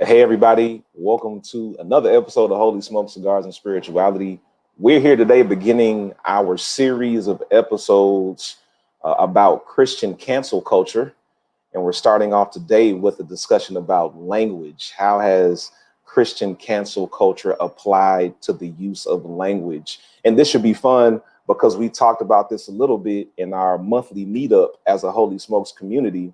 Hey, everybody. Welcome to another episode of Holy Smoke, Cigars, and Spirituality. We're here today beginning our series of episodes about Christian cancel culture. And we're starting off today with a discussion about language. How has Christian cancel culture applied to the use of language? And this should be fun because we talked about this a little bit in our monthly meetup as a Holy Smokes community.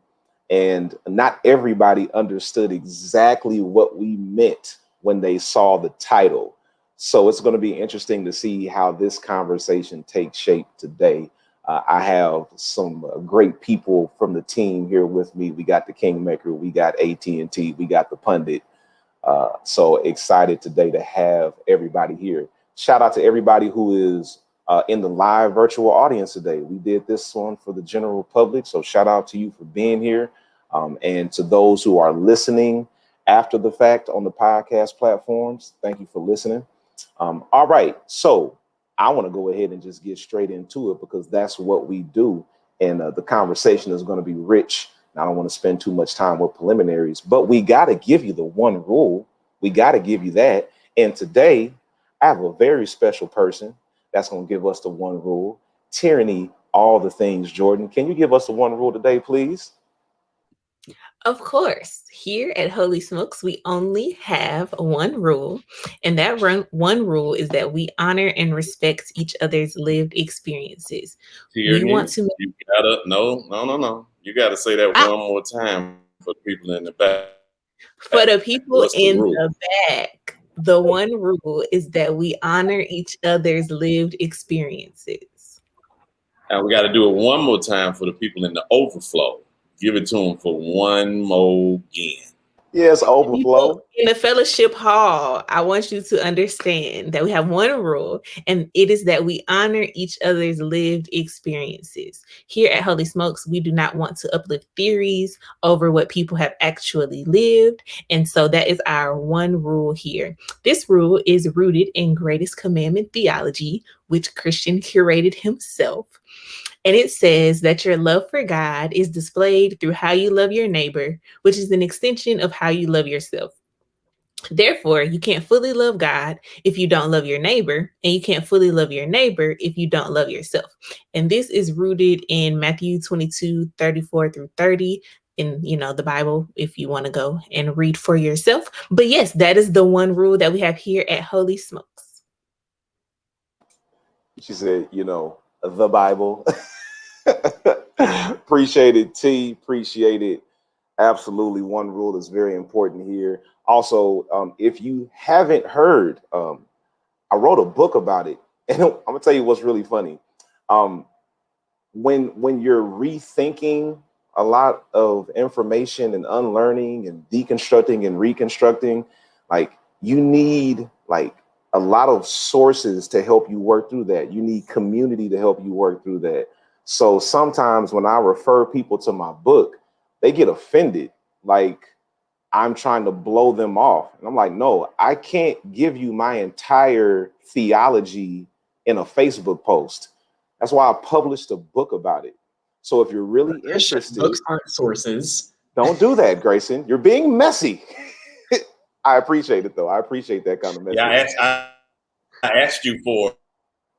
And not everybody understood exactly what we meant when they saw the title. So it's going to be interesting to see how this conversation takes shape today. I have some great people from the team here with me. We got the Kingmaker, we got AT&T, we got the Pundit. So excited today to have everybody here. Shout out to everybody who is in the live virtual audience today. We did this one for the general public. So shout out to you for being here. And to those who are listening after the fact on the podcast platforms, thank you for listening. All right. So I want to go ahead and just get straight into it because that's what we do. And the conversation is going to be rich. And I don't want to spend too much time with preliminaries, but we got to give you the one rule. We got to give you that. And today I have a very special person that's going to give us the one rule. Tyranny, all the things. Jordan, can you give us the one rule today, please? Of course, here at Holy Smokes, we only have one rule, and that one rule is that we honor and respect each other's lived experiences. Tyranny, we want to. You gotta no. You gotta say that one more time for the people in the back. For the people in the back, the one rule is that we honor each other's lived experiences. And we got to do it one more time for the people in the overflow. Give it to them for one more again. Yes, overflow. In the fellowship hall, I want you to understand that we have one rule, and it is that we honor each other's lived experiences. Here at Holy Smokes, we do not want to uplift theories over what people have actually lived. And so that is our one rule here. This rule is rooted in greatest commandment theology, which Christian curated himself. And it says that your love for God is displayed through how you love your neighbor, which is an extension of how you love yourself. Therefore, you can't fully love God if you don't love your neighbor, and you can't fully love your neighbor if you don't love yourself. And this is rooted in Matthew 22:34-30 in, the Bible, if you want to go and read for yourself. But yes, that is the one rule that we have here at Holy Smokes. She said, the Bible. Appreciate it, T. Appreciate it. Absolutely. One rule is very important here. Also, if you haven't heard, I wrote a book about it. And I'm going to tell you what's really funny. When you're rethinking a lot of information and unlearning and deconstructing and reconstructing, you need a lot of sources to help you work through that. You need community to help you work through that. So sometimes when I refer people to my book, they get offended, like I'm trying to blow them off. And I'm like, no, I can't give you my entire theology in a Facebook post. That's why I published a book about it. So if you're really interested, books aren't sources. Don't do that, Grayson. You're being messy. I appreciate it, though. I appreciate that kind of message. Yeah, I asked you for a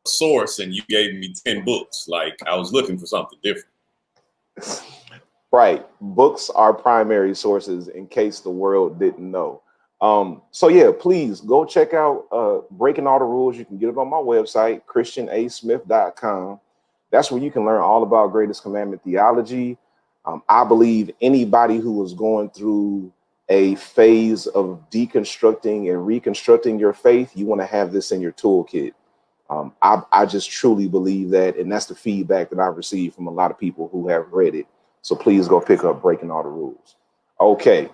source, and you gave me 10 books. Like I was looking for something different. Right. Books are primary sources in case the world didn't know. So, yeah, please go check out Breaking All the Rules. You can get it on my website, christianasmith.com. That's where you can learn all about greatest commandment theology. I believe anybody who is going through a phase of deconstructing and reconstructing your faith, you want to have this in your toolkit. I just truly believe that. And that's the feedback that I've received from a lot of people who have read it. So please go pick up Breaking All the Rules. Okay,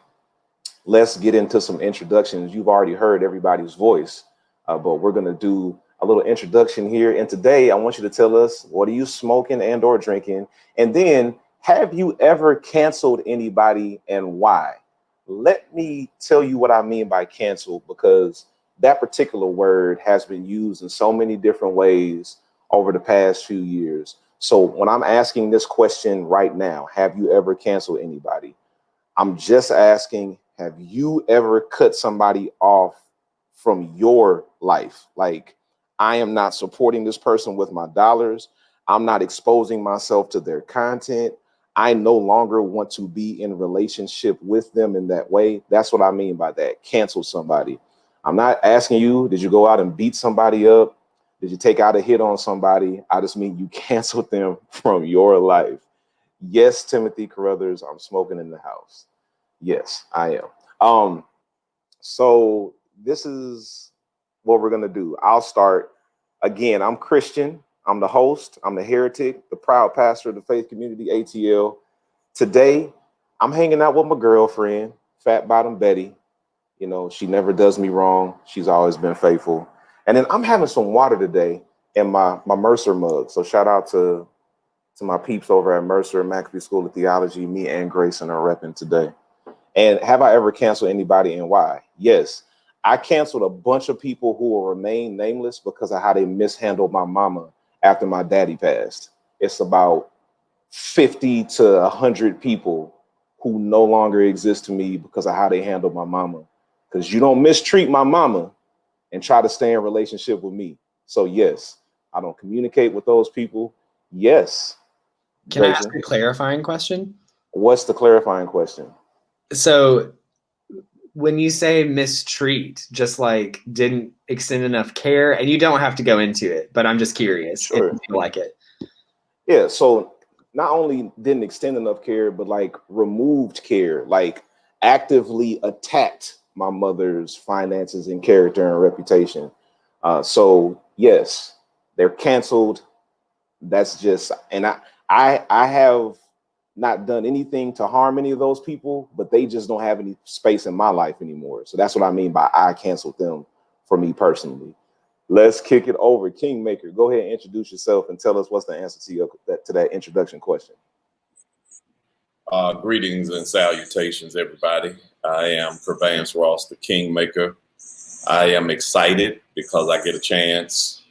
let's get into some introductions. You've already heard everybody's voice, but we're going to do a little introduction here. And today I want you to tell us, what are you smoking and or drinking? And then, have you ever canceled anybody and why? Let me tell you what I mean by cancel, because that particular word has been used in so many different ways over the past few years. So when I'm asking this question right now, have you ever canceled anybody? I'm just asking, have you ever cut somebody off from your life? Like, I am not supporting this person with my dollars. I'm not exposing myself to their content. I no longer want to be in relationship with them in that way. That's what I mean by that. Cancel somebody. I'm not asking you, did you go out and beat somebody up? Did you take out a hit on somebody? I just mean you canceled them from your life. Yes, Timothy Carruthers, I'm smoking in the house. Yes, I am. So this is what we're going to do. I'll start. Again, I'm Christian. I'm the host. I'm the heretic, the proud pastor of the Faith Community ATL. Today, I'm hanging out with my girlfriend, Fat Bottom Betty. You know, she never does me wrong. She's always been faithful. And then I'm having some water today in my Mercer mug. So shout out to my peeps over at Mercer, McAfee School of Theology. Me and Grayson are repping today. And have I ever canceled anybody and why? Yes. I canceled a bunch of people who will remain nameless because of how they mishandled my mama after my daddy passed. It's about 50 to 100 people who no longer exist to me because of how they handled my mama. Because you don't mistreat my mama and try to stay in relationship with me. So yes, I don't communicate with those people. Yes. Can I ask a clarifying question? What's the clarifying question? So when you say mistreat, just like didn't extend enough care, and you don't have to go into it, but I'm just curious if you feel like it. Yeah, so not only didn't extend enough care, but like removed care, like actively attacked my mother's finances and character and reputation. So yes, they're canceled. That's just, and I have not done anything to harm any of those people, but they just don't have any space in my life anymore. So that's what I mean by I canceled them for me personally. Let's kick it over. Kingmaker, go ahead and introduce yourself and tell us what's the answer to that introduction question. Greetings and salutations, everybody. I am Purvance Ross, the Kingmaker. I am excited because I get a chance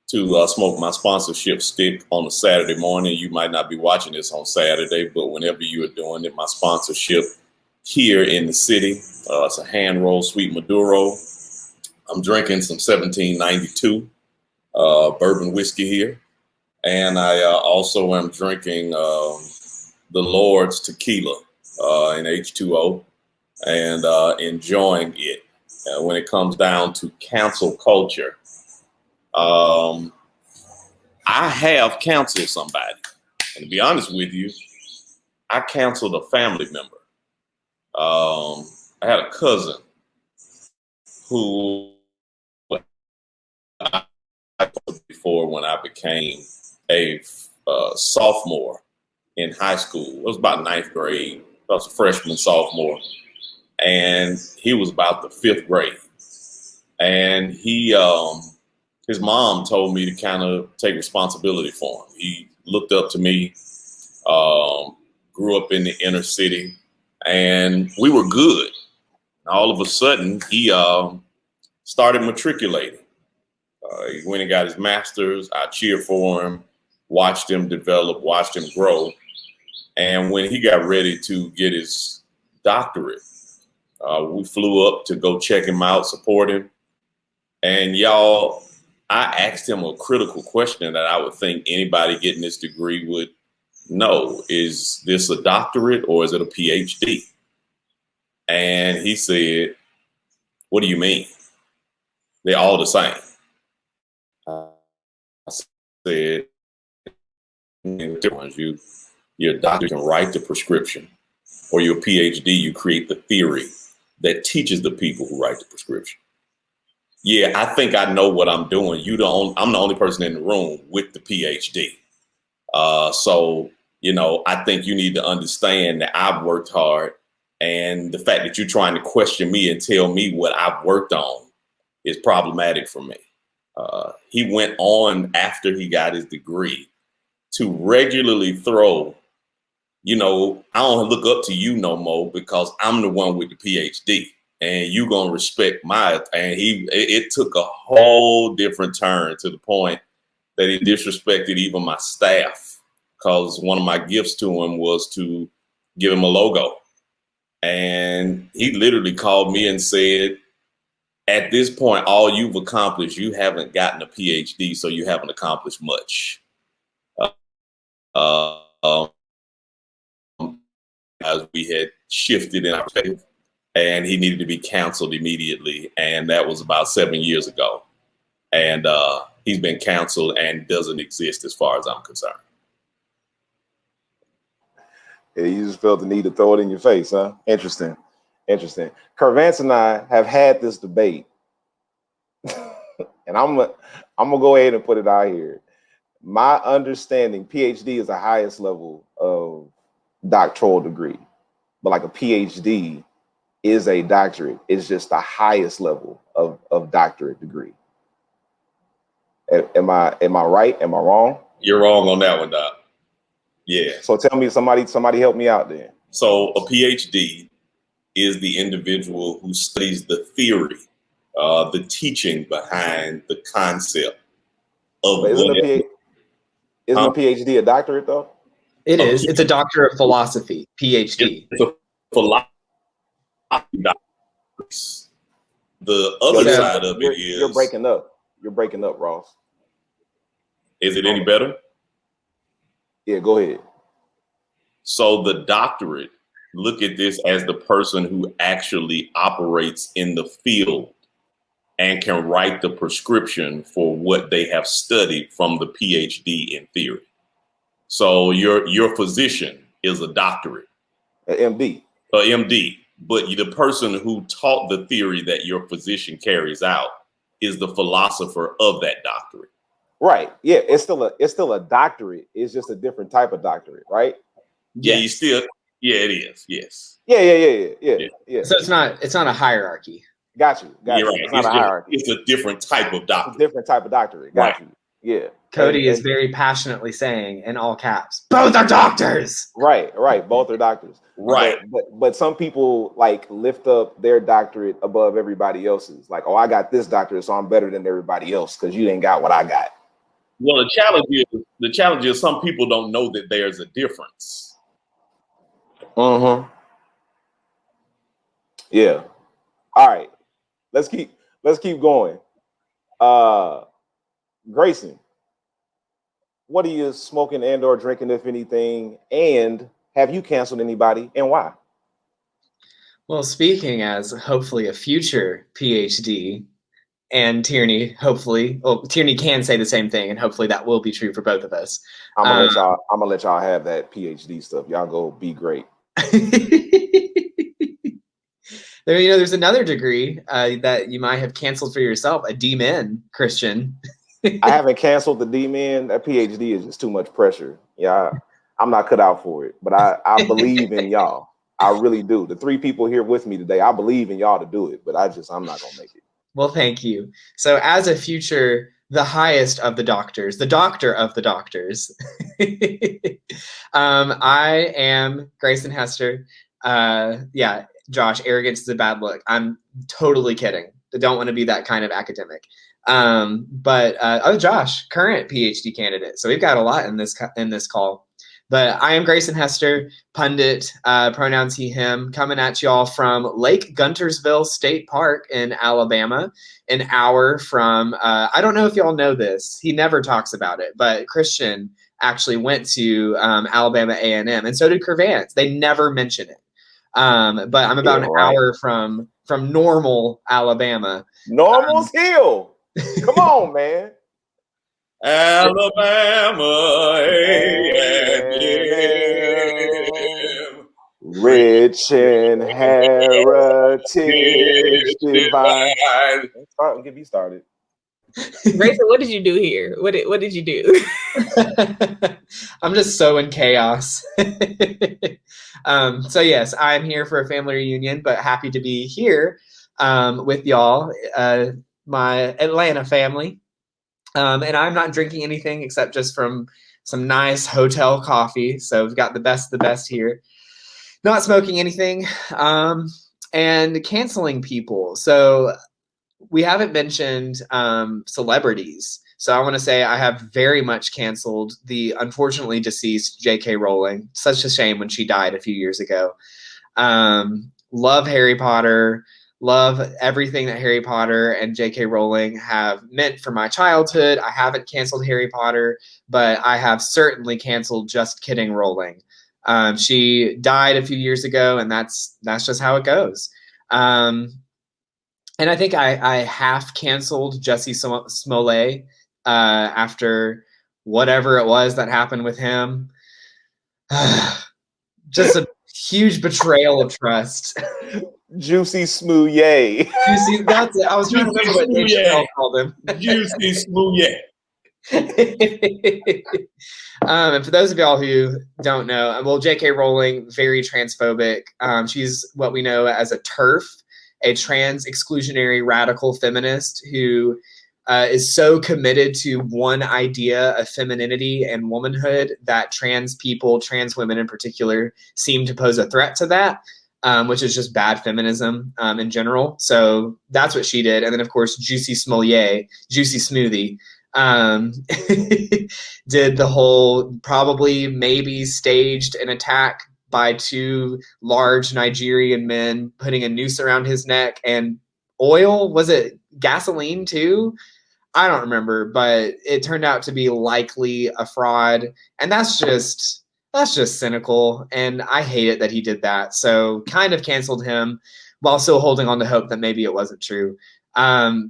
to smoke my sponsorship stick on a Saturday morning. You might not be watching this on Saturday, but whenever you are doing it, my sponsorship here in the city, it's a hand rolled sweet Maduro. I'm drinking some 1792 bourbon whiskey here. And I also am drinking the Lord's tequila in H2O and enjoying it. When it comes down to cancel culture, I have canceled somebody. And to be honest with you, I canceled a family member. I had a cousin who I before when I became a sophomore in high school. It was about ninth grade. I was a freshman, sophomore. And he was about the fifth grade. And he, his mom told me to kind of take responsibility for him. He looked up to me, grew up in the inner city, and we were good. And all of a sudden, he started matriculating. He went and got his master's. I cheered for him, watched him develop, watched him grow. And when he got ready to get his doctorate, we flew up to go check him out, support him. And y'all, I asked him a critical question that I would think anybody getting this degree would know. Is this a doctorate or is it a PhD? And he said, what do you mean? They're all the same. I said, you're a doctor, can write the prescription, or you're a PhD, you create the theory that teaches the people who write the prescription. Yeah, I think I know what I'm doing. I'm the only person in the room with the PhD. So, you know, I think you need to understand that I've worked hard, and the fact that you're trying to question me and tell me what I've worked on is problematic for me. He went on after he got his degree to regularly throw, you know, I don't look up to you no more because I'm the one with the PhD and you gonna respect and it took a whole different turn to the point that he disrespected even my staff, because one of my gifts to him was to give him a logo. And he literally called me and said, at this point, all you've accomplished, you haven't gotten a PhD, so you haven't accomplished much. As we had shifted in our faith, and he needed to be canceled immediately. And that was about 7 years ago. And he's been canceled and doesn't exist as far as I'm concerned. Yeah, you just felt the need to throw it in your face, huh? Interesting. Curvance and I have had this debate, and I'm gonna go ahead and put it out here. My understanding, PhD is the highest level of doctoral degree, but like a PhD is a doctorate. It's just the highest level of doctorate degree. Am I right? Am I wrong? You're wrong on that one, Doc. Yeah. So tell me, somebody help me out then. So a PhD is the individual who studies the theory, the teaching behind the concept of isn't a PhD a doctorate though? It is. It's a doctor of philosophy, PhD. It's a philosophy doctorate. The other side of it is... You're breaking up. You're breaking up, Ross. Is it any better? Yeah, go ahead. So the doctorate, look at this as the person who actually operates in the field and can write the prescription for what they have studied from the PhD in theory. So your physician is a doctorate. An MD. A MD. But the person who taught the theory that your physician carries out is the philosopher of that doctorate. Right. Yeah, it's still a doctorate. It's just a different type of doctorate, right? Yeah, it is. Yes. Yeah. So it's not a hierarchy. Got you. You're right. It's not a hierarchy. It's a different type of doctorate. Different type of doctorate. Got you. Yeah. Cody is very passionately saying in all caps, both are doctors. Right. Both are doctors. Right. But some people like lift up their doctorate above everybody else's. Like, oh, I got this doctorate, so I'm better than everybody else because you ain't got what I got. Well, the challenge is some people don't know that there's a difference. Mm-hmm. Yeah. All right. Let's keep going. Grayson, what are you smoking and or drinking, if anything? And have you canceled anybody and why? Well, speaking as hopefully a future PhD, and Tyranny, hopefully, well, Tyranny can say the same thing, and hopefully that will be true for both of us. I'm gonna let y'all have that PhD stuff. Y'all go be great. There's another degree that you might have canceled for yourself, a D-Min Christian. I haven't canceled the D-Min. That PhD is just too much pressure. Yeah, I'm not cut out for it, but I believe in y'all. I really do. The 3 people here with me today, I believe in y'all to do it, but I'm not gonna make it. Well, thank you. So as a future, the highest of the doctors, the doctor of the doctors, I am Grayson Hester. Josh, arrogance is a bad look. I'm totally kidding. I don't want to be that kind of academic. Josh, current PhD candidate. So we've got a lot in this call. But I am Grayson Hester, pundit, pronouns he, him, coming at y'all from Lake Guntersville State Park in Alabama, an hour from, I don't know if y'all know this, he never talks about it, but Christian actually went to Alabama A&M, and so did Curvance. They never mention it. But I'm about an hour from Normal, Alabama. Normal's Hill. Come on, man. Alabama, rich in heritage divine. Start, get me started. Grayson, what did you do here? What did you do? I'm just so in chaos. So yes, I'm here for a family reunion, but happy to be here with y'all, my Atlanta family. And I'm not drinking anything except just from some nice hotel coffee. So we've got the best of the best here. Not smoking anything and canceling people. So we haven't mentioned celebrities. So I want to say I have very much canceled the unfortunately deceased J.K. Rowling. Such a shame when she died a few years ago. Love Harry Potter. Love everything that Harry Potter and J.K. Rowling have meant for my childhood. I haven't canceled Harry Potter, but I have certainly canceled Just Kidding Rowling. She died a few years ago, and that's just how it goes. And I think I half canceled Jussie Smollett after whatever it was that happened with him. Just a huge betrayal of trust. Juicy Smooth Yay. Juicy, that's it. I was trying to remember what Dave Chappelle called him. Juicy Smooth Yay. And for those of y'all who don't know, well, J.K. Rowling, very transphobic. She's what we know as a TERF, a trans exclusionary radical feminist who is so committed to one idea of femininity and womanhood that trans people, trans women in particular, seem to pose a threat to that, which is just bad feminism in general. So that's what she did. And then, of course, Juicy Smollett, Juicy Smoothie, did the whole probably maybe staged an attack by two large Nigerian men putting a noose around his neck and oil. Was it gasoline too? I don't remember, but it turned out to be likely a fraud. And that's just cynical. And I hate it that he did that. So kind of canceled him while still holding on to hope that maybe it wasn't true.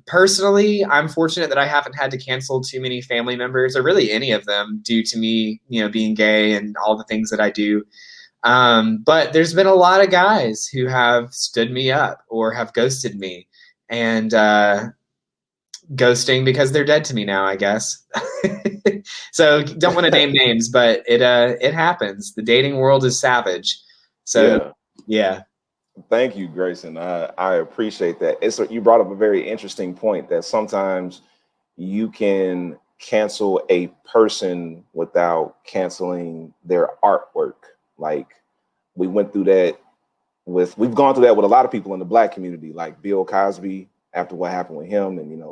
Personally, I'm fortunate that I haven't had to cancel too many family members or really any of them due to me, being gay and all the things that I do. But there's been a lot of guys who have stood me up or have ghosted me, and ghosting because they're dead to me now, I guess. So don't want to name names, but it happens. The dating world is savage. So yeah. Thank you, Grayson. I appreciate that. You brought up a very interesting point that sometimes you can cancel a person without canceling their artwork. Like we've gone through that with a lot of people in the Black community, like Bill Cosby after what happened with him, and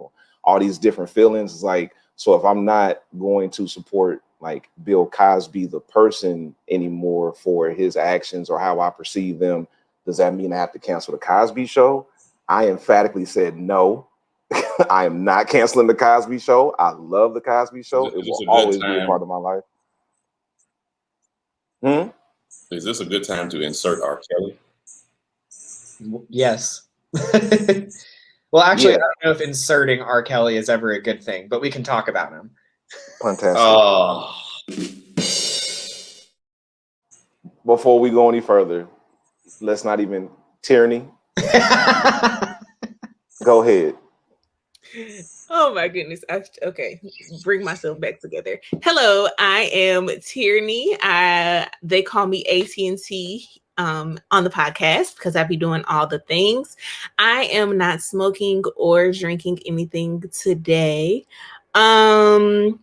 all these different feelings. It's like, so if I'm not going to support like Bill Cosby, the person, anymore for his actions or how I perceive them, does that mean I have to cancel the Cosby Show? I emphatically said no. I am not canceling the Cosby Show. I love the Cosby Show. It will always be a part of my life. Is this a good time to insert R. Kelly? Yes. Well, actually, I don't know if inserting R. Kelly is ever a good thing, but we can talk about him. Fantastic. Before we go any further, let's not even Tyranny. Go ahead. Oh my goodness. Okay. Bring myself back together. Hello, I am Tyranny. They call me AT&T on the podcast because I be doing all the things. I am not smoking or drinking anything today. And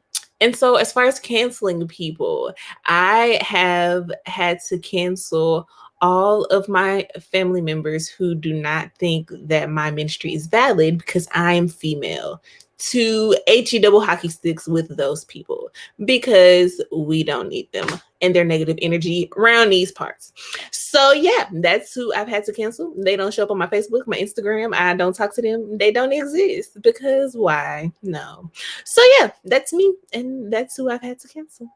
so as far as canceling people, I have had to cancel all of my family members who do not think that my ministry is valid because I am female, to HE double hockey sticks with those people because we don't need them and their negative energy around these parts. So yeah, that's who I've had to cancel. They don't show up on my Facebook, my Instagram. I don't talk to them. They don't exist because why? No. So yeah, that's me. And that's who I've had to cancel.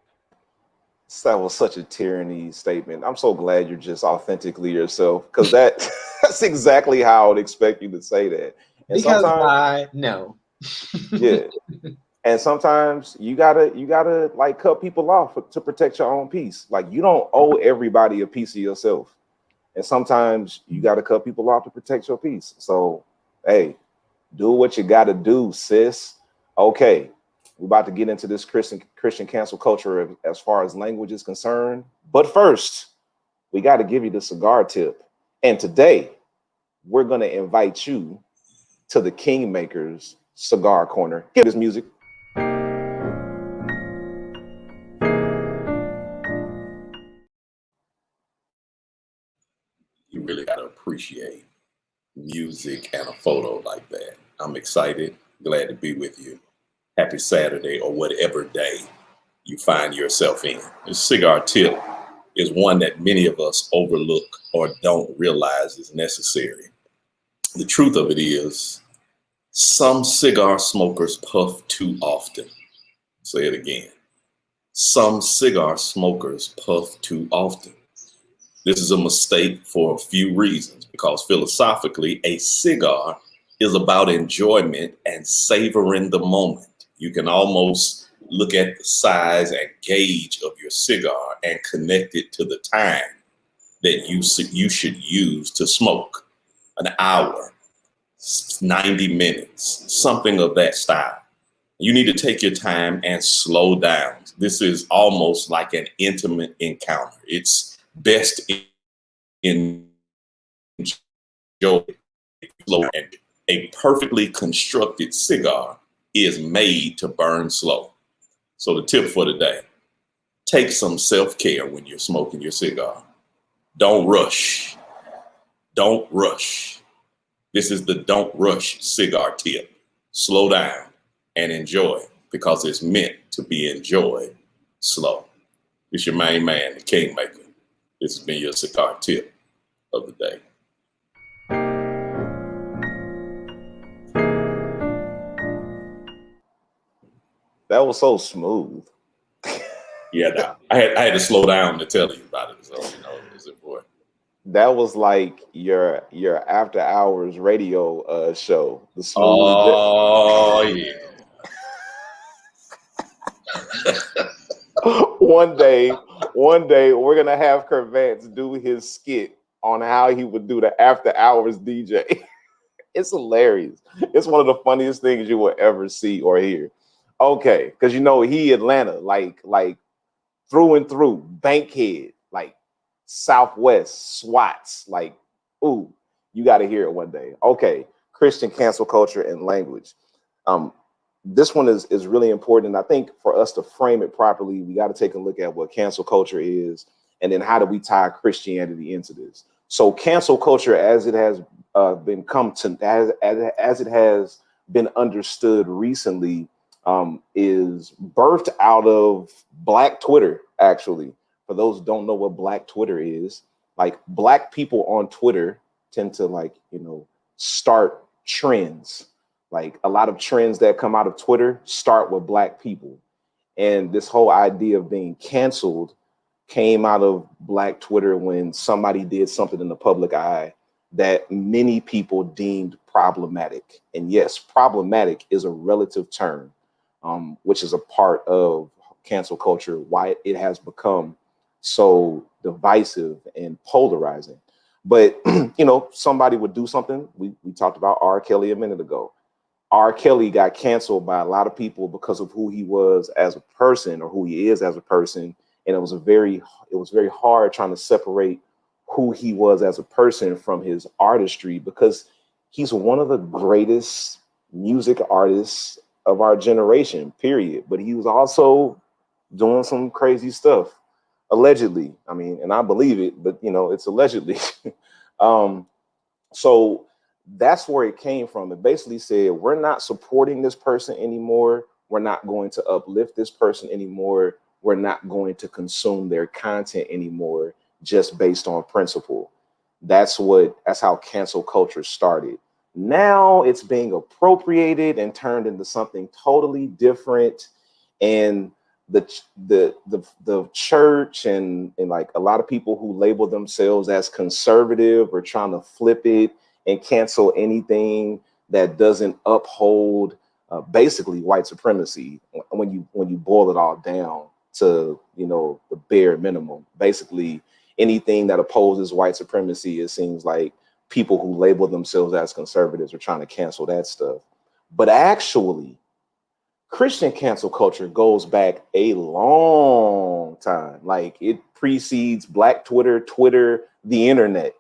That was such a Tyranny statement. I'm so glad you're just authentically yourself, because that's exactly how I would expect you to say that. And because I know. Yeah. And sometimes you gotta like cut people off to protect your own peace. Like you don't owe everybody a piece of yourself. And sometimes you gotta cut people off to protect your peace. So hey, do what you gotta do, sis. Okay. We're about to get into this Christian cancel culture as far as language is concerned. But first, we got to give you the cigar tip. And today, we're going to invite you to the Kingmaker's Cigar Corner. Get this music. You really got to appreciate music and a photo like that. I'm excited. Glad to be with you. Happy Saturday or whatever day you find yourself in. It's Cigar Tip is one that many of us overlook or don't realize is necessary. The truth of it is, some cigar smokers puff too often. Say it again. Some cigar smokers puff too often. This is a mistake for a few reasons, because philosophically, a cigar is about enjoyment and savoring the moment. You can almost look at the size and gauge of your cigar and connect it to the time that you should use to smoke. An hour, 90 minutes, something of that style. You need to take your time and slow down. This is almost like an intimate encounter. It's best in slow. And a perfectly constructed cigar is made to burn slow. So the tip for today, take some self-care when you're smoking your cigar. Don't rush. Don't rush. This is the don't rush cigar tip. Slow down and enjoy, because it's meant to be enjoyed slow. It's your main man, the Kingmaker. This has been your cigar tip of the day. That was so smooth. Yeah, I had to slow down to tell you about it. So, it was important. That was like your after hours radio show. The smooth. Oh, yeah. One day we're gonna have Curvance do his skit on how he would do the after hours DJ. It's hilarious. It's one of the funniest things you will ever see or hear. Okay, because he Atlanta, like through and through, Bankhead, like Southwest, SWATs, like, ooh, you got to hear it one day. Okay, Christian cancel culture and language. This one is really important. And I think for us to frame it properly, we got to take a look at what cancel culture is, and then how do we tie Christianity into this. So cancel culture, as it has as it has been understood recently, is birthed out of Black Twitter. Actually, for those who don't know what Black Twitter is, like, Black people on Twitter tend to start trends. Like, a lot of trends that come out of Twitter start with Black people. And this whole idea of being canceled came out of Black Twitter when somebody did something in the public eye that many people deemed problematic. And yes, problematic is a relative term, which is a part of cancel culture, why it has become so divisive and polarizing. But, somebody would do something. We talked about R. Kelly a minute ago. R. Kelly got canceled by a lot of people because of who he was as a person, or who he is as a person. And it was very hard trying to separate who he was as a person from his artistry, because he's one of the greatest music artists of our generation, period. But he was also doing some crazy stuff, allegedly. I mean, and I believe it, but it's allegedly. So that's where it came from. It basically said, we're not supporting this person anymore. We're not going to uplift this person anymore. We're not going to consume their content anymore, just based on principle. That's how cancel culture started. Now it's being appropriated and turned into something totally different. And the church and like a lot of people who label themselves as conservative are trying to flip it and cancel anything that doesn't uphold basically white supremacy, when you boil it all down to the bare minimum. Basically anything that opposes white supremacy, it seems like people who label themselves as conservatives are trying to cancel that stuff. But actually, Christian cancel culture goes back a long time. Like, it precedes Black Twitter, the internet.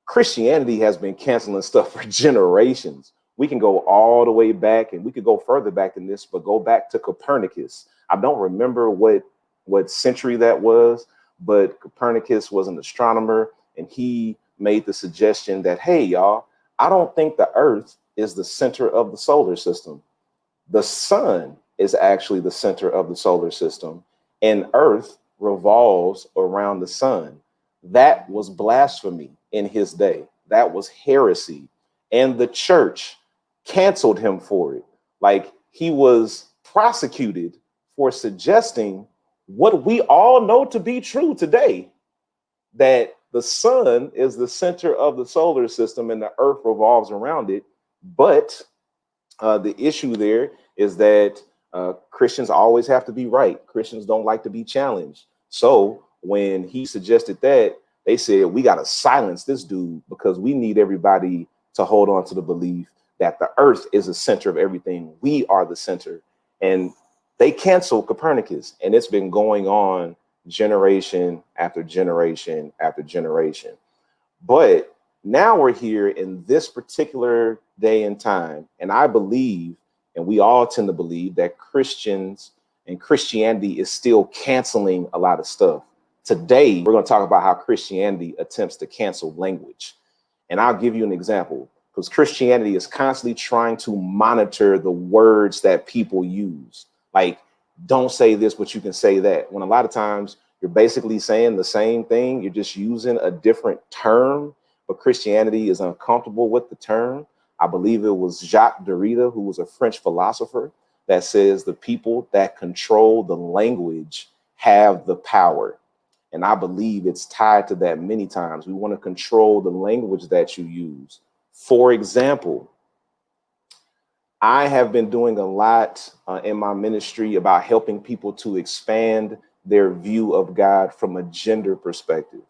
Christianity has been canceling stuff for generations. We can go all the way back, and we could go further back than this, but go back to Copernicus. I don't remember what century that was, but Copernicus was an astronomer, and he made the suggestion that, hey, y'all, I don't think the Earth is the center of the solar system. The sun is actually the center of the solar system, and Earth revolves around the sun. That was blasphemy in his day. That was heresy. And the church canceled him for it. Like, he was prosecuted for suggesting what we all know to be true today, that the sun is the center of the solar system and the earth revolves around it. But the issue there is that Christians always have to be right. Christians don't like to be challenged. So when he suggested that, they said, we got to silence this dude because we need everybody to hold on to the belief that the earth is the center of everything. We are the center. And they canceled Copernicus, and it's been going on generation after generation after generation. But now we're here in this particular day and time, and I believe, and we all tend to believe, that Christians and Christianity is still canceling a lot of stuff. Today, we're going to talk about how Christianity attempts to cancel language. And I'll give you an example, because Christianity is constantly trying to monitor the words that people use. Like, don't say this, but you can say that. When a lot of times you're basically saying the same thing, you're just using a different term, but Christianity is uncomfortable with the term. I believe it was Jacques Derrida, who was a French philosopher, that says the people that control the language have the power. And I believe it's tied to that many times. We want to control the language that you use. For example, I have been doing a lot in my ministry about helping people to expand their view of God from a gender perspective,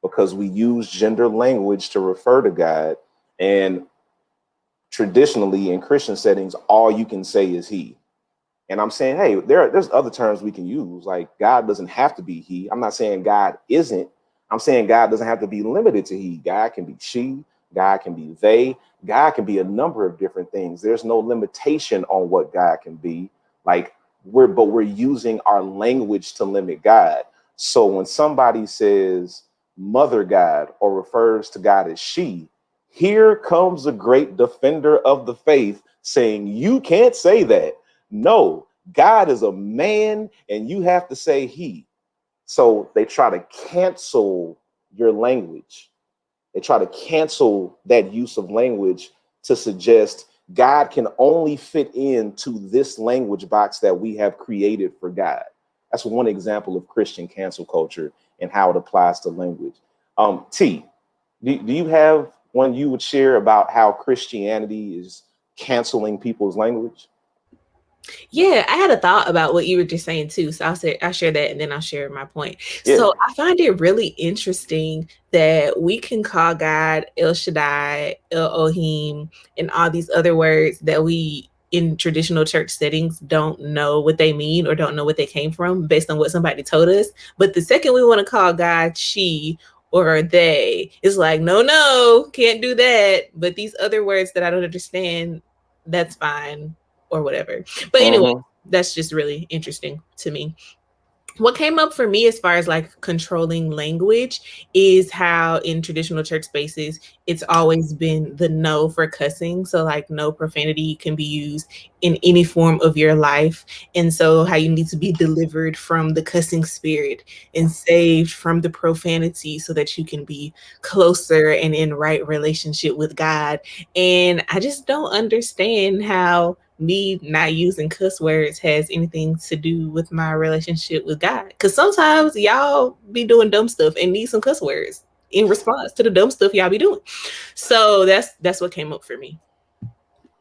because we use gender language to refer to God. And traditionally in Christian settings, all you can say is he. And I'm saying, hey, there's other terms we can use. Like, God doesn't have to be he. I'm not saying God isn't. I'm saying God doesn't have to be limited to he. God can be she. God can be they. God can be a number of different things. There's no limitation on what God can be. Like, we're using our language to limit God. So when somebody says mother God or refers to God as she, here comes a great defender of the faith saying, you can't say that. No, God is a man and you have to say he. So they try to cancel your language. They try to cancel that use of language to suggest God can only fit into this language box that we have created for God. That's one example of Christian cancel culture and how it applies to language. T, do you have one you would share about how Christianity is canceling people's language? Yeah, I had a thought about what you were just saying too. So I'll share that and then I'll share my point. Yeah. So I find it really interesting that we can call God El Shaddai, El Ohim, and all these other words that we in traditional church settings don't know what they mean or don't know what they came from based on what somebody told us. But the second we want to call God she or they, it's like, no, can't do that. But these other words that I don't understand, that's fine. Or whatever. But anyway, that's just really interesting to me. What came up for me as far as like controlling language is how in traditional church spaces, it's always been the no for cussing. So like no profanity can be used in any form of your life. And so how you need to be delivered from the cussing spirit and saved from the profanity so that you can be closer and in right relationship with God. And I just don't understand how me not using cuss words has anything to do with my relationship with God. Because sometimes y'all be doing dumb stuff and need some cuss words in response to the dumb stuff y'all be doing. So that's what came up for me.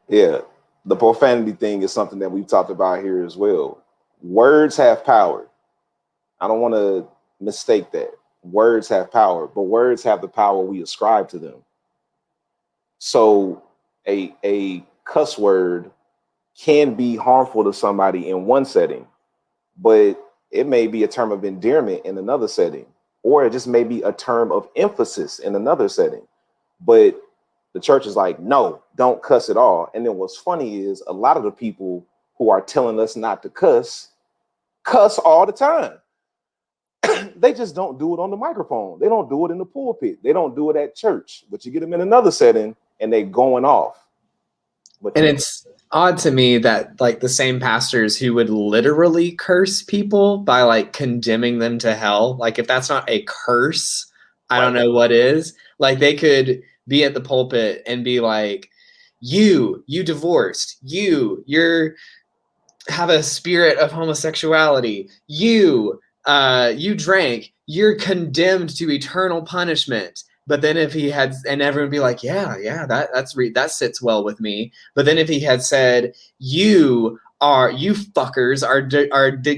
Yeah, the profanity thing is something that we've talked about here as well. Words have power. I don't want to mistake that. Words have power, but words have the power we ascribe to them. So a cuss word can be harmful to somebody in one setting, but it may be a term of endearment in another setting, or it just may be a term of emphasis in another setting. But the church is like, no, don't cuss at all. And then what's funny is a lot of the people who are telling us not to cuss all the time. They just don't do it on the microphone. They don't do it in the pulpit. They don't do it at church, but you get them in another setting and they going off. And it's odd to me that like the same pastors who would literally curse people by like condemning them to hell, like if that's not a curse, I don't know what is. Like they could be at the pulpit and be like, you divorced, you're have a spirit of homosexuality, you drank, you're condemned to eternal punishment. But then if he had, and everyone would be like, that sits well with me. But then if he had said, you fuckers are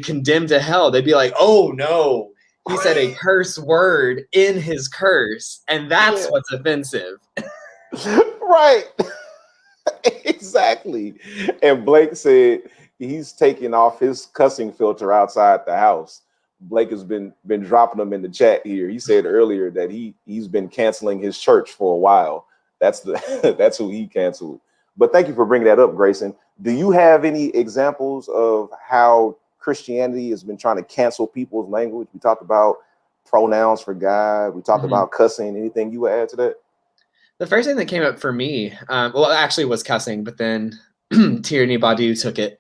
condemned to hell, they'd be like, oh no, he said a curse word in his curse, and that's what's offensive. Right. Exactly. And Blake said he's taking off his cussing filter outside the house. Blake has been dropping them in the chat here. He said earlier that he's been canceling his church for a while. That's who he canceled. But thank you for bringing that up, Grayson. Do you have any examples of how Christianity has been trying to cancel people's language? We talked about pronouns for God. We talked about cussing. Anything you would add to that? The first thing that came up for me, well, actually was cussing, but then Tyranny Badu took it.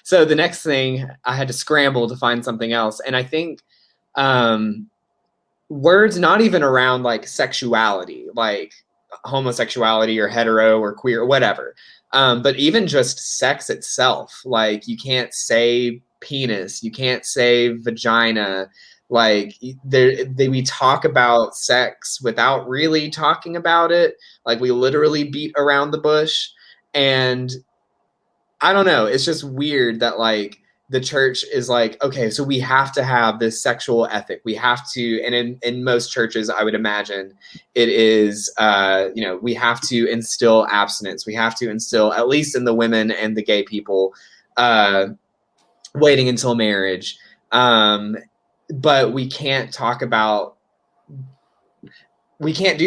So the next thing, I had to scramble to find something else. And I think words not even around like sexuality, like homosexuality or hetero or queer or whatever, but even just sex itself. Like you can't say penis, you can't say vagina. Like we talk about sex without really talking about it. Like we literally beat around the bush. And I don't know. It's just weird that like the church is like, okay, so we have to have this sexual ethic. We have to, and in most churches, I would imagine it is, we have to instill abstinence. We have to instill, at least in the women and the gay people, waiting until marriage. But we can't do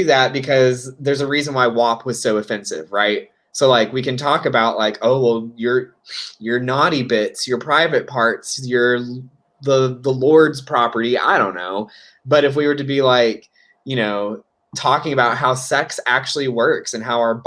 that because there's a reason why WAP was so offensive, right? So like we can talk about like, oh, well, your naughty bits, your private parts, the Lord's property, I don't know. But if we were to be like, talking about how sex actually works and how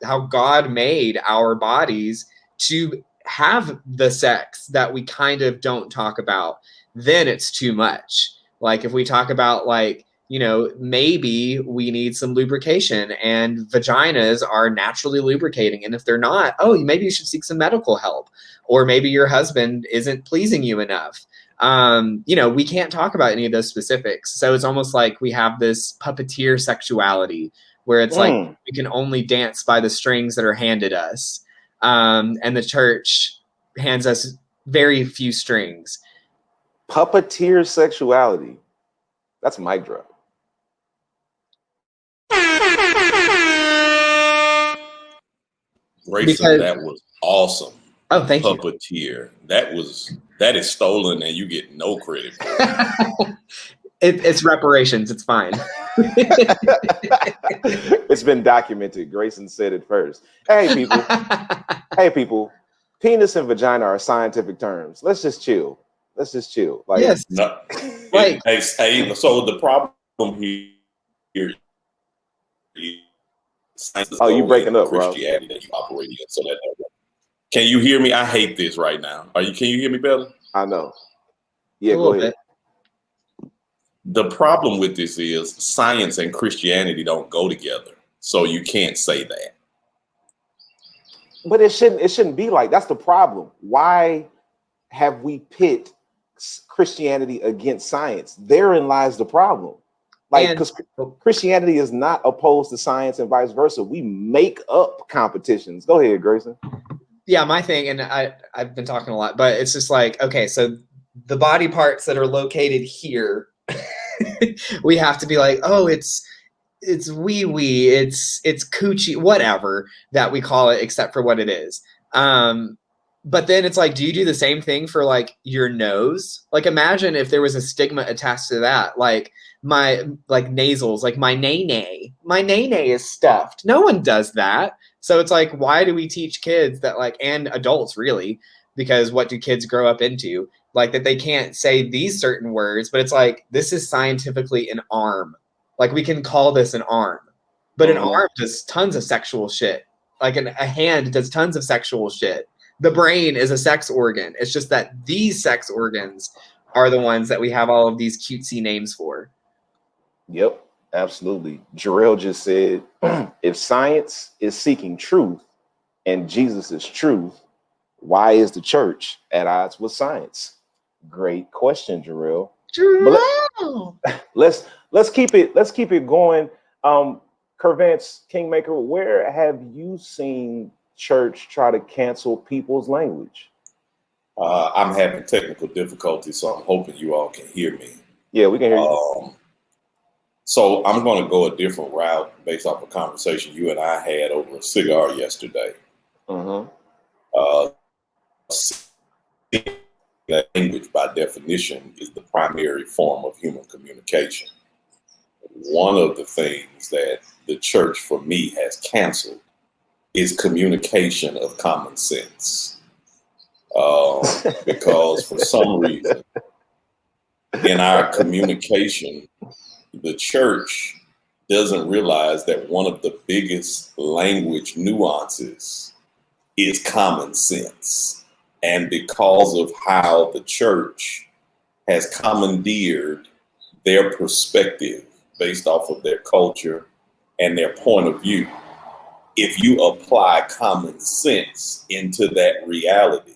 how God made our bodies to have the sex that we kind of don't talk about, then it's too much. Like if we talk about like, maybe we need some lubrication and vaginas are naturally lubricating. And if they're not, maybe you should seek some medical help, or maybe your husband isn't pleasing you enough. We can't talk about any of those specifics. So it's almost like we have this puppeteer sexuality where it's like we can only dance by the strings that are handed us. And the church hands us very few strings. Puppeteer sexuality. That's a mic drop. Grayson, that was awesome. Oh, thank you. Puppeteer. That is stolen and you get no credit for it. It's reparations. It's fine. It's been documented. Grayson said it first. Hey, people. Penis and vagina are scientific terms. Let's just chill. Like, yes. No, hey, so the problem here is you breaking up, Christianity that you operate in. So that can you hear me? I hate this right now. Can you hear me better? I know. Yeah, go ahead. The problem with this is science and Christianity don't go together. So you can't say that. But it shouldn't be like that's the problem. Why have we pit Christianity against science? Therein lies the problem. Like, because Christianity is not opposed to science and vice versa. We make up competitions. Go ahead, Grayson. Yeah, my thing, and I've been talking a lot, but it's just like, okay, so the body parts that are located here, we have to be like, oh, it's wee-wee, it's coochie, whatever that we call it, except for what it is. But then it's like, do you do the same thing for like your nose? Like imagine if there was a stigma attached to that, like my like nasals, like my nay-nay is stuffed. No one does that. So it's like, why do we teach kids that like, and adults really, because what do kids grow up into? Like that they can't say these certain words, but it's like, this is scientifically an arm. Like we can call this an arm. but an arm does tons of sexual shit. Like a hand does tons of sexual shit. The brain is a sex organ. It's just that these sex organs are the ones that we have all of these cutesy names for. Yep, absolutely. Jarrell just said, if science is seeking truth and Jesus is truth, why is the church at odds with science? Great question, Jarrell. Let's keep it going. Kervance Kingmaker, where have you seen church try to cancel people's language? I'm having technical difficulties, so I'm hoping you all can hear me. Yeah, we can hear you. So I'm going to go a different route based off a conversation you and I had over a cigar yesterday. Language, by definition, is the primary form of human communication. One of the things that the church, for me, has canceled is communication of common sense. Because for some reason, in our communication, the church doesn't realize that one of the biggest language nuances is common sense. And because of how the church has commandeered their perspective based off of their culture and their point of view, if you apply common sense into that reality,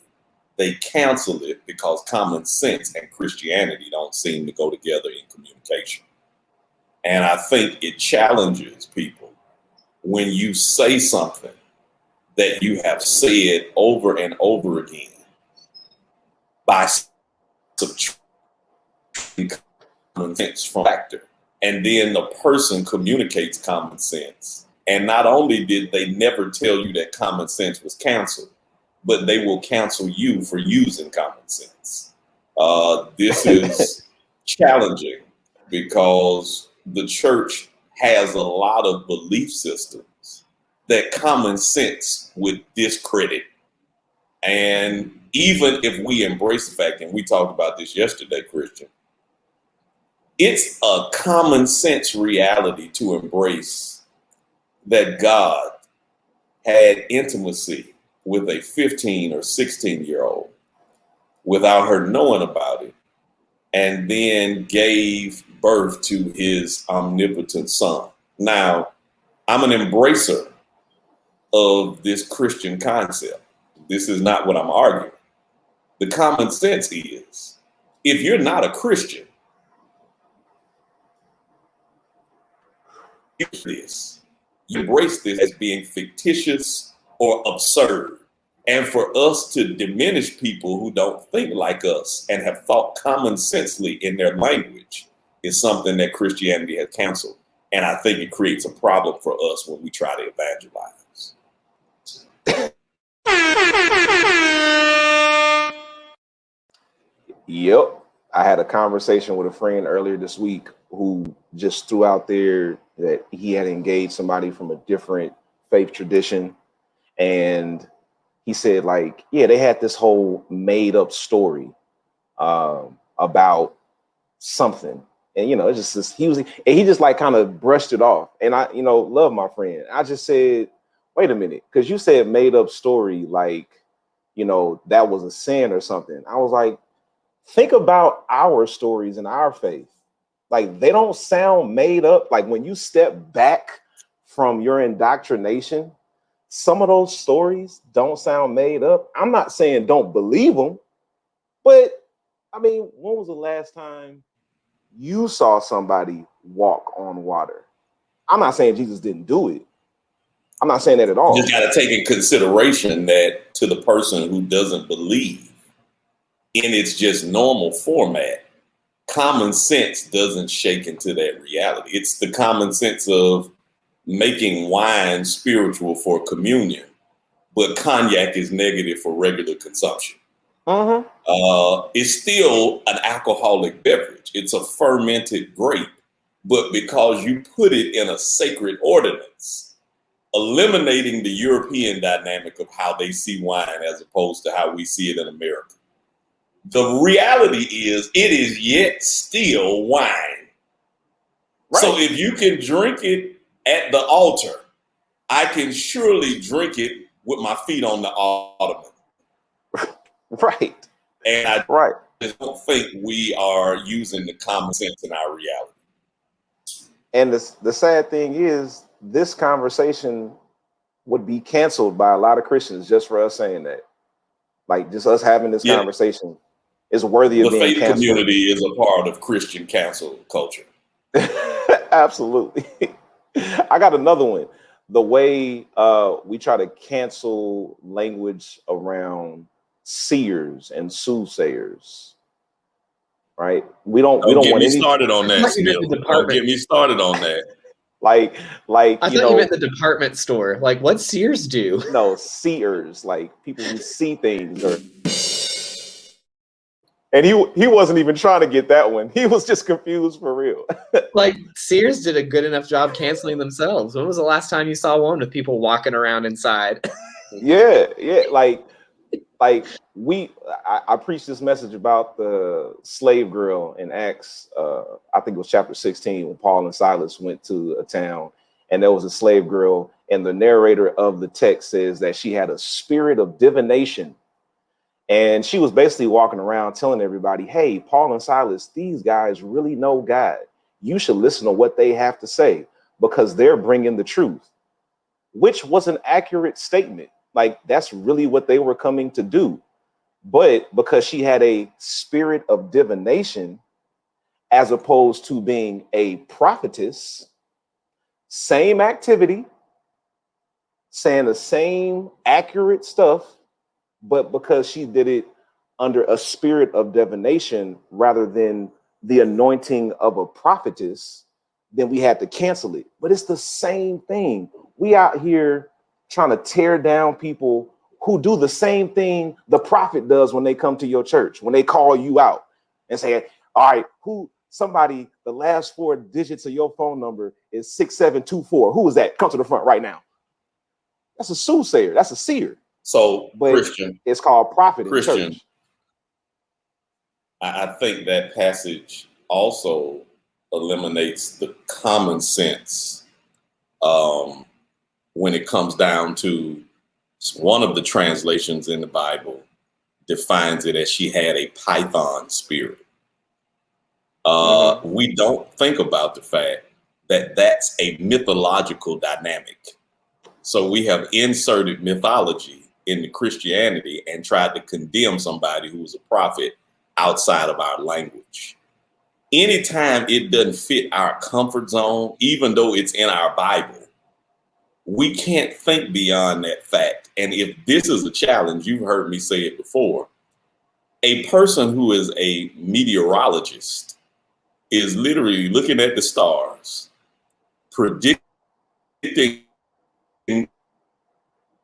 they cancel it because common sense and Christianity don't seem to go together in communication. And I think it challenges people when you say something that you have said over and over again by subtracting common sense from factor. And then the person communicates common sense. And not only did they never tell you that common sense was canceled, but they will cancel you for using common sense. This is challenging because the church has a lot of belief systems that common sense would discredit. And even if we embrace the fact, and we talked about this yesterday, Christian, it's a common sense reality to embrace that God had intimacy with a 15 or 16-year-old without her knowing about it, and then gave birth to his omnipotent son. Now, I'm an embracer of this Christian concept. This is not what I'm arguing. The common sense is, if you're not a Christian, you embrace this as being fictitious or absurd. And for us to diminish people who don't think like us and have thought common sensely in their language is something that Christianity has canceled. And I think it creates a problem for us when we try to evangelize. Yep. I had a conversation with a friend earlier this week who just threw out there that he had engaged somebody from a different faith tradition. And he said, like, yeah, they had this whole made up story about something. And, it's just this, he just like kind of brushed it off. And I, love my friend. I just said, wait a minute, because you said made up story, like, that was a sin or something. I was like, think about our stories in our faith. Like, they don't sound made up. Like, when you step back from your indoctrination, some of those stories don't sound made up. I'm not saying don't believe them, but I mean, when was the last time you saw somebody walk on water? I'm not saying Jesus didn't do it. I'm not saying that at all. You just got to take in consideration that to the person who doesn't believe in its just normal format, common sense doesn't shake into that reality. It's the common sense of making wine spiritual for communion, but cognac is negative for regular consumption. It's still an alcoholic beverage. It's a fermented grape, but because you put it in a sacred ordinance, eliminating the European dynamic of how they see wine as opposed to how we see it in America. The reality is it is yet still wine. Right. So if you can drink it at the altar, I can surely drink it with my feet on the ottoman. Right. And I Right. just don't think we are using the common sense in our reality. And the sad thing is, this conversation would be canceled by a lot of Christians just for us saying that. Like, just us having this conversation is worthy of the being faith canceled. community is a part of Christian cancel culture. Absolutely. I got another one. The way we try to cancel language around seers and soothsayers, right? We don't Get want me any started on that. Don't get me started on that. like I thought you meant the department store. Like, what Sears do? No, seers, like people who see things. And he wasn't even trying to get that one. He was just confused for real. Like, Sears did a good enough job canceling themselves. When was the last time you saw one with people walking around inside? Yeah. Like I preached this message about the slave girl in Acts. I think it was chapter 16 when Paul and Silas went to a town, and there was a slave girl, and the narrator of the text says that she had a spirit of divination. And she was basically walking around telling everybody, hey, Paul and Silas, these guys really know God. You should listen to what they have to say because they're bringing the truth, which was an accurate statement. Like, that's really what they were coming to do. But because she had a spirit of divination, as opposed to being a prophetess, same activity, saying the same accurate stuff, but because she did it under a spirit of divination rather than the anointing of a prophetess, then we had to cancel it. But it's the same thing. We out here trying to tear down people who do the same thing the prophet does when they come to your church, when they call you out and say, all right, somebody, the last 4 digits of your phone number is 6724. Who is that? Come to the front right now. That's a soothsayer. That's a seer. So, but Christian, it's called prophet in church. I think that passage also eliminates the common sense when it comes down to one of the translations in the Bible defines it as she had a python spirit. We don't think about the fact that that's a mythological dynamic. So we have inserted mythology into Christianity and tried to condemn somebody who was a prophet outside of our language. Anytime it doesn't fit our comfort zone, even though it's in our Bible, we can't think beyond that fact. And if this is a challenge, you've heard me say it before, a person who is a meteorologist is literally looking at the stars, predicting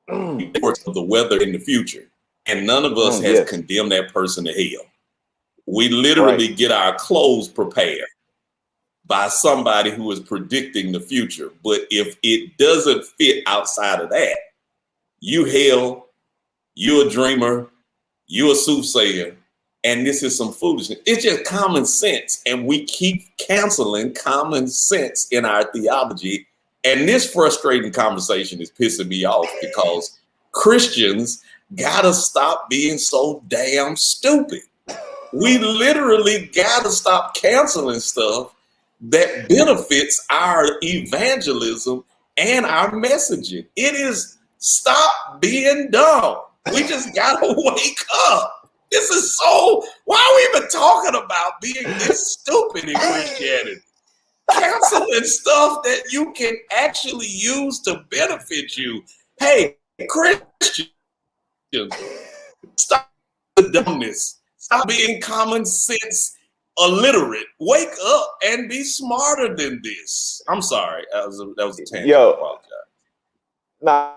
of the weather in the future. And none of us has condemned that person to hell. We literally get our clothes prepared by somebody who is predicting the future. But if it doesn't fit outside of that, you a dreamer, you a soothsayer, and this is some foolishness. It's just common sense. And we keep canceling common sense in our theology. And this frustrating conversation is pissing me off because Christians gotta stop being so damn stupid. We literally gotta stop canceling stuff that benefits our evangelism and our messaging. It is stop being dumb. We just gotta wake up. This is so, why are we even talking about being this stupid in Christianity? Canceling stuff that you can actually use to benefit you. Hey, Christians, stop the dumbness. Stop being common sense illiterate. Wake up and be smarter than this. I'm sorry. That was a tangent. I apologize. Nah.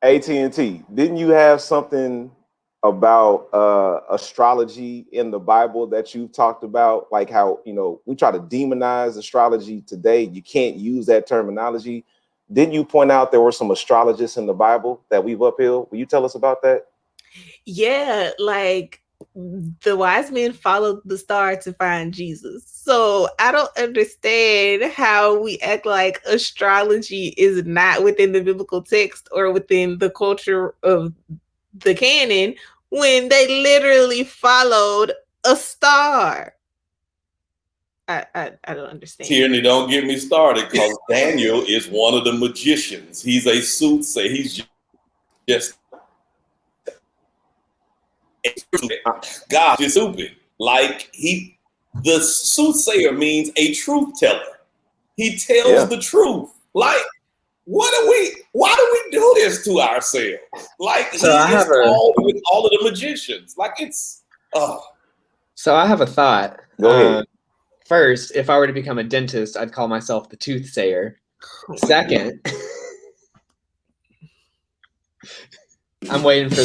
AT&T, didn't you have something about astrology in the Bible that you've talked about? Like how, we try to demonize astrology today. You can't use that terminology. Didn't you point out there were some astrologists in the Bible that we've upheld? Will you tell us about that? Yeah, like the wise men followed the star to find Jesus. So I don't understand how we act like astrology is not within the biblical text or within the culture of the canon when they literally followed a star. I don't understand. Tyranny, don't get me started, because Daniel is one of the magicians. He's a soothsayer. He's just God is stupid. Like the soothsayer means a truth teller. He tells the truth. Like, why do we do this to ourselves? Like, So I have with all of the magicians. Like, it's So I have a thought. Go ahead. First, if I were to become a dentist, I'd call myself the toothsayer. Second, I'm waiting for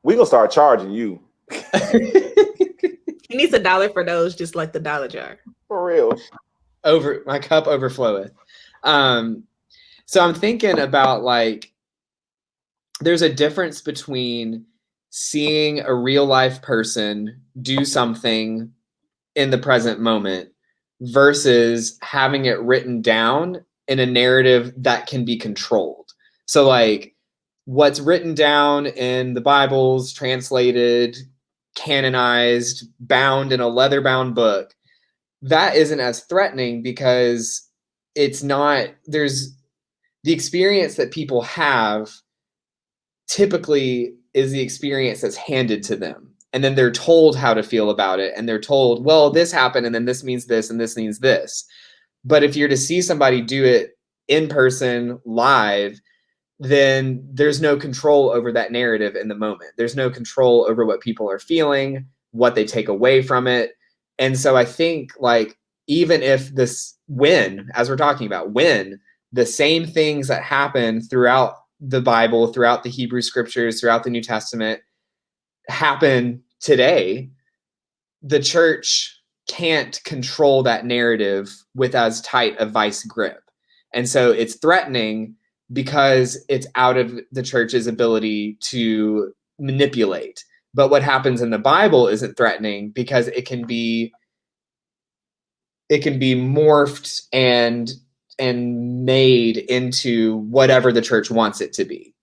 We're gonna start charging you. He needs $1 for those, just like the dollar jar. For real. my cup overfloweth. So I'm thinking about, like, there's a difference between seeing a real life person do something in the present moment versus having it written down in a narrative that can be controlled. So, like, what's written down in the Bibles, translated, canonized, bound in a leather-bound book, that isn't as threatening because it's not, there's the experience that people have typically is the experience that's handed to them. And then they're told how to feel about it. And they're told, well, this happened, and then this means this, and this means this. But if you're to see somebody do it in person, live, then there's no control over that narrative in the moment. There's no control over what people are feeling, what they take away from it. And so I think, like, even if as we're talking about, when the same things that happen throughout the Bible, throughout the Hebrew scriptures, throughout the New Testament happen today, the church can't control that narrative with as tight a vice grip. And so it's threatening because it's out of the church's ability to manipulate. But what happens in the Bible isn't threatening because it can be morphed and made into whatever the church wants it to be.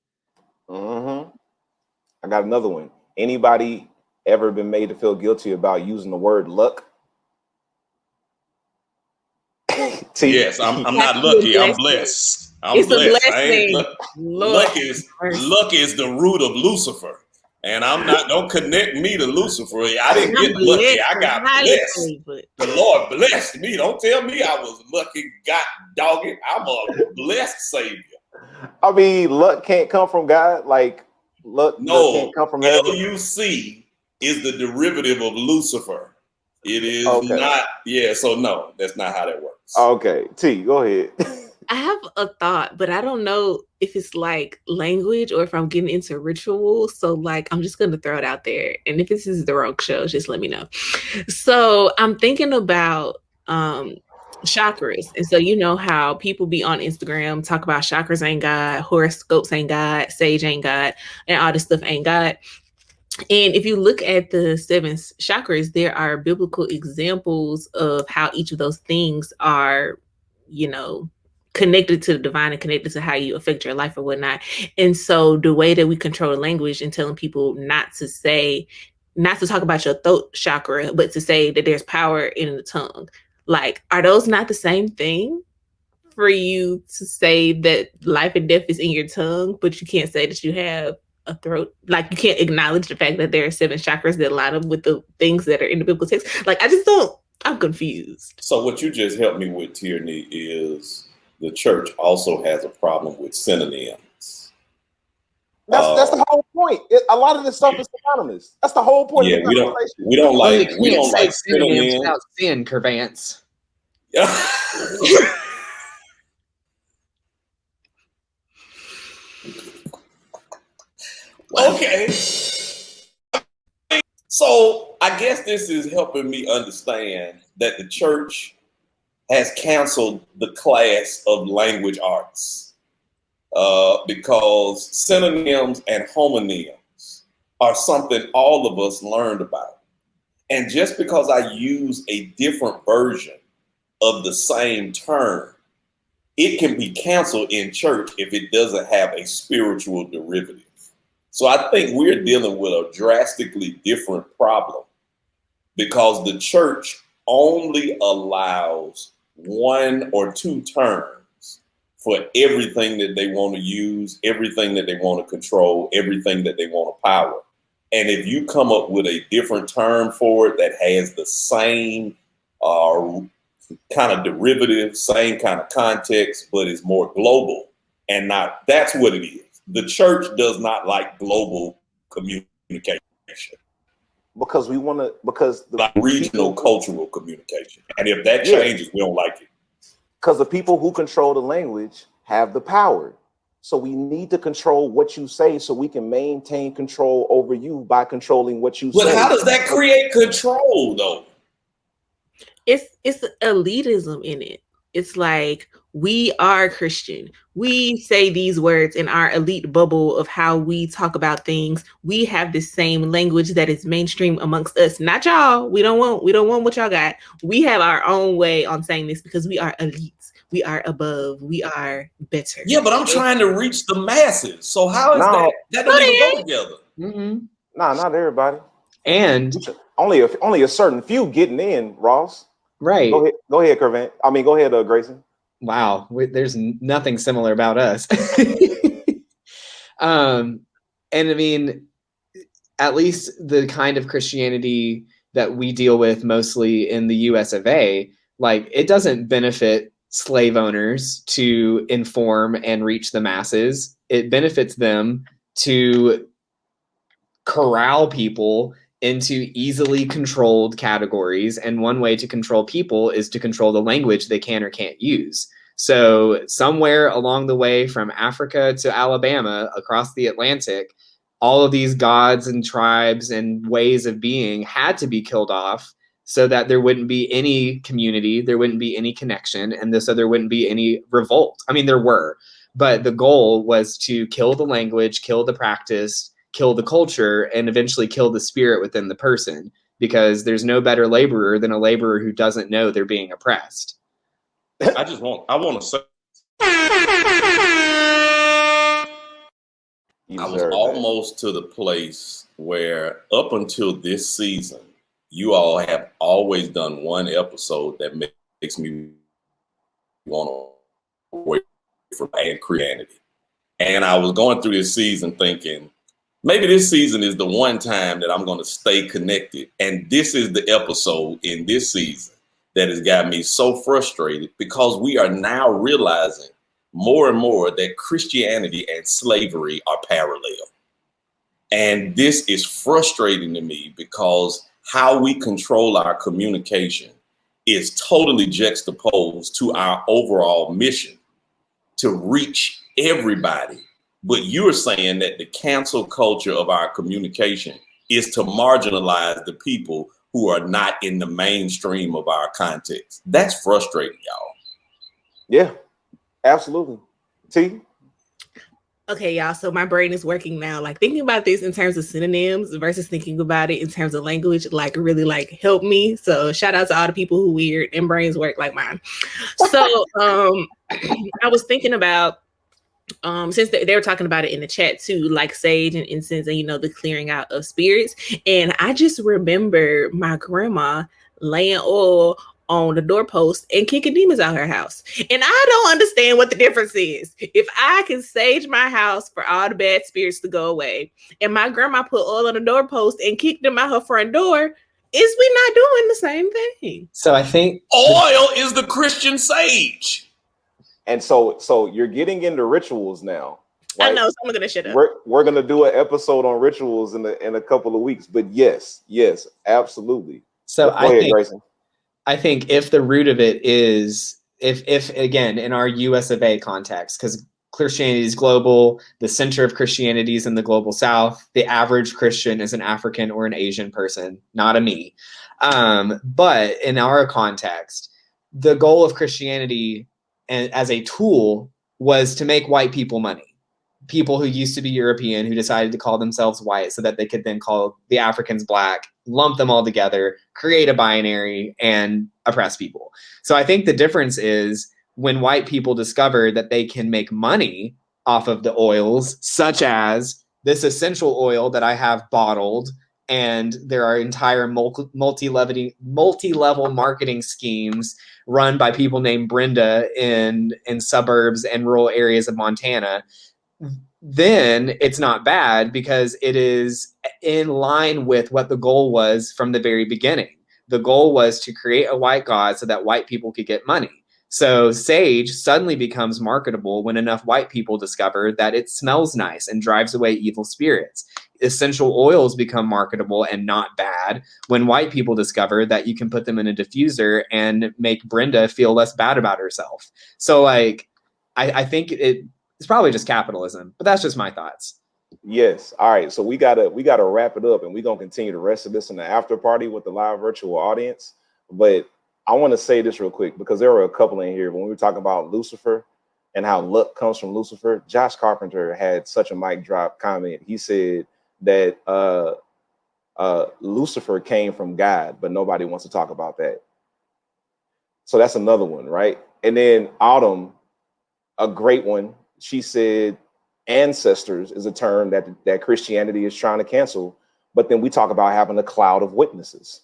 Mm-hmm. I got another one. Anybody ever been made to feel guilty about using the word luck? yes, I'm not lucky. I'm blessed. It's blessed. A blessing. Luck is the root of Lucifer. And don't connect me to Lucifer. I didn't get lucky. I got blessed. The Lord blessed me. Don't tell me I was lucky. God dog it. I'm a blessed Savior. I mean, luck can't come from God. Like, luck can't come from heaven. LUC is the derivative of Lucifer. It is not. Yeah, so no, that's not how that works. Okay. T, go ahead. I have a thought, but I don't know if it's like language or if I'm getting into ritual. So, like, I'm just going to throw it out there. And if this is the wrong show, just let me know. So I'm thinking about chakras. And so, you know how people be on Instagram talk about chakras ain't God, horoscopes ain't God, sage ain't God, and all this stuff ain't God. And if you look at the 7 chakras, there are biblical examples of how each of those things are, you know, connected to the divine and connected to how you affect your life or whatnot. And so the way that we control the language and telling people not to talk about your throat chakra, but to say that there's power in the tongue. Like, are those not the same thing? For you to say that life and death is in your tongue, but you can't say that you have a throat. Like, you can't acknowledge the fact that there are 7 chakras that line up with the things that are in the biblical text. Like, I'm confused. So what you just helped me with, Tyranny, is the church also has a problem with synonyms. That's the whole point. A lot of this stuff is synonymous. That's the whole point. Yeah, of the we don't like synonyms without sin, Curvance. Okay. So I guess this is helping me understand that the church has canceled the class of language arts because synonyms and homonyms are something all of us learned about. And just because I use a different version of the same term, it can be canceled in church if it doesn't have a spiritual derivative. So I think we're dealing with a drastically different problem because the church only allows one or two terms for everything that they want to use, everything that they want to control, everything that they want to power. And if you come up with a different term for it that has the same kind of derivative, same kind of context, but is more global and not, that's what it is. The church does not like global communication. Because we want to, because the like regional cultural communication. And if that changes, we don't like it. Because the people who control the language have the power. So we need to control what you say so we can maintain control over you by controlling what you say. But how does that create control though? It's elitism in it. It's like, we are Christian. We say these words in our elite bubble of how we talk about things. We have the same language that is mainstream amongst us. Not y'all. We don't want what y'all got. We have our own way on saying this because we are elites. We are above. We are better. Yeah, but I'm trying to reach the masses. So how is that? That don't even go together. Mm-hmm. Nah, not everybody. And only a certain few getting in, Ross. Right. Go ahead, Kervin. Go ahead, Grayson. Wow, there's nothing similar about us. And I mean, at least the kind of Christianity that we deal with mostly in the US of A, like, it doesn't benefit slave owners to inform and reach the masses. It benefits them to corral people into easily controlled categories. And one way to control people is to control the language they can or can't use. So somewhere along the way from Africa to Alabama, across the Atlantic, all of these gods and tribes and ways of being had to be killed off so that there wouldn't be any community, there wouldn't be any connection, and so there wouldn't be any revolt. I mean, there were, but the goal was to kill the language, kill the practice, kill the culture, and eventually kill the spirit within the person, because there's no better laborer than a laborer who doesn't know they're being oppressed. I want to say, I was almost to the place where up until this season, you all have always done one episode that makes me want to away from Christianity. And I was going through this season thinking, maybe this season is the one time that I'm going to stay connected. And this is the episode in this season that has got me so frustrated, because we are now realizing more and more that Christianity and slavery are parallel. And this is frustrating to me because how we control our communication is totally juxtaposed to our overall mission to reach everybody. But you're saying that the cancel culture of our communication is to marginalize the people who are not in the mainstream of our context. That's frustrating, y'all. Yeah, absolutely. T? Okay, y'all. So my brain is working now, like thinking about this in terms of synonyms versus thinking about it in terms of language, like really like help me. So shout out to all the people who weird and brains work like mine. So I was thinking about, since they were talking about it in the chat too, like sage and incense and, the clearing out of spirits. And I just remember my grandma laying oil on the doorpost and kicking demons out her house. And I don't understand what the difference is. If I can sage my house for all the bad spirits to go away, and my grandma put oil on the doorpost and kicked them out her front door, is we not doing the same thing? So I think oil is the Christian sage. And so you're getting into rituals now. Right? I know, so I'm gonna shut up. We're gonna do an episode on rituals in a couple of weeks. But yes, absolutely. So I think if the root of it is, if again, in our US of A context, because Christianity is global, the center of Christianity is in the global South, the average Christian is an African or an Asian person, not a me. But in our context, the goal of Christianity and as a tool was to make white people money. people who used to be European who decided to call themselves white so that they could then call the Africans black, lump them all together, create a binary, and oppress people. So I think the difference is when white people discover that they can make money off of the oils, such as this essential oil that I have bottled, and there are entire multi-level marketing schemes run by people named Brenda in suburbs and rural areas of Montana, then it's not bad because it is in line with what the goal was from the very beginning. The goal was to create a white god so that white people could get money. So sage suddenly becomes marketable when enough white people discover that it smells nice and drives away evil spirits. Essential oils become marketable and not bad when white people discover that you can put them in a diffuser and make Brenda feel less bad about herself. So like, I think it's probably just capitalism, but that's just my thoughts. Yes. All right. So we gotta wrap it up, and we're gonna continue the rest of this in the after party with the live virtual audience. But I want to say this real quick because there were a couple in here when we were talking about Lucifer and how luck comes from Lucifer. Josh Carpenter had such a mic drop comment. He said that Lucifer came from God, but nobody wants to talk about that. So that's another one, right? And then Autumn, a great one. She said ancestors is a term that Christianity is trying to cancel, but then we talk about having a cloud of witnesses.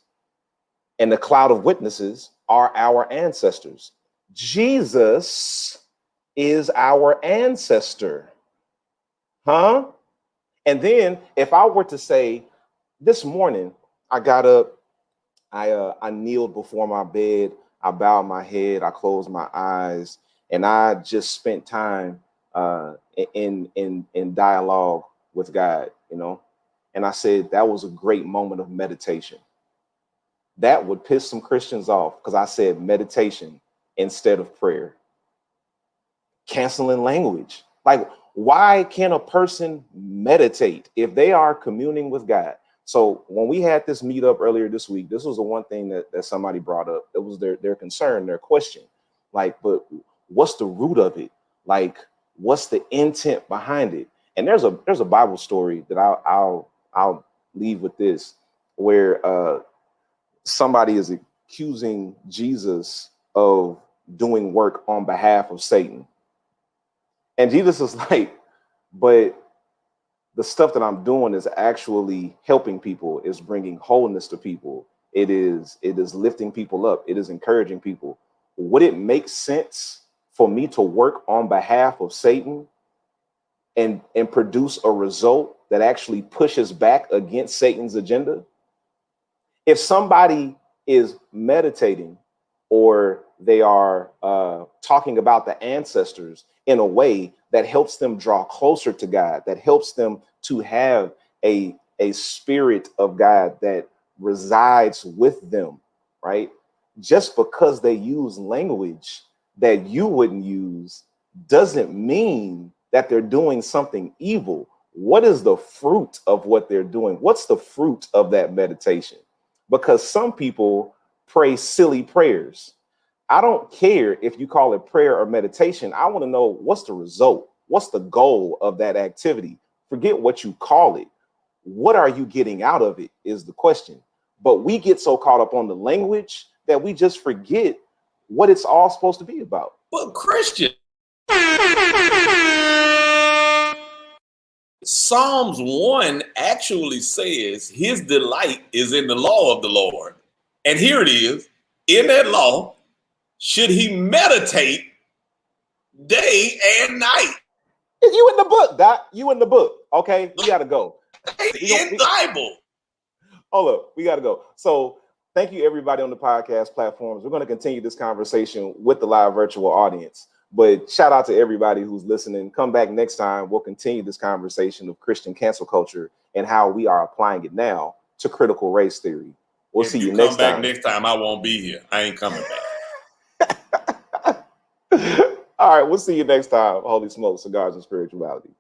And the cloud of witnesses are our ancestors. Jesus is our ancestor. Huh? And then if I were to say, this morning, I got up, I kneeled before my bed, I bowed my head, I closed my eyes, and I just spent time in dialogue with God, you know? And I said, that was a great moment of meditation. That would piss some Christians off because I said meditation instead of prayer. Canceling language. Like, why can a person meditate if they are communing with God? So when we had this meetup earlier this week, this was the one thing that somebody brought up. It was their concern, their question. Like, but what's the root of it? Like, what's the intent behind it? And there's a Bible story that I'll leave with this, where somebody is accusing Jesus of doing work on behalf of Satan. And Jesus is like, but the stuff that I'm doing is actually helping people, is bringing wholeness to people. It is lifting people up. It is encouraging people. Would it make sense for me to work on behalf of Satan and produce a result that actually pushes back against Satan's agenda? If somebody is meditating or they are talking about the ancestors in a way that helps them draw closer to God, that helps them to have a spirit of God that resides with them, right? Just because they use language that you wouldn't use doesn't mean that they're doing something evil. What is the fruit of what they're doing? What's the fruit of that meditation? Because some people pray silly prayers. I don't care if you call it prayer or meditation. I want to know what's the result? What's the goal of that activity? Forget what you call it. What are you getting out of it is the question. But we get so caught up on the language that we just forget what it's all supposed to be about. But Christian, Psalms 1 actually says his delight is in the law of the Lord. And here it is, in that law, should he meditate day and night. You in the book, Doc. You in the book. Okay, we got to go. In Bible. Hold up, we got to go. So thank you, everybody on the podcast platforms. We're going to continue this conversation with the live virtual audience. But shout out to everybody who's listening. Come back next time. We'll continue this conversation of Christian cancel culture and how we are applying it now to critical race theory. We'll see you next time. Come back next time. I won't be here. I ain't coming back. All right, we'll see you next time. Holy Smoke, Cigars and Spirituality.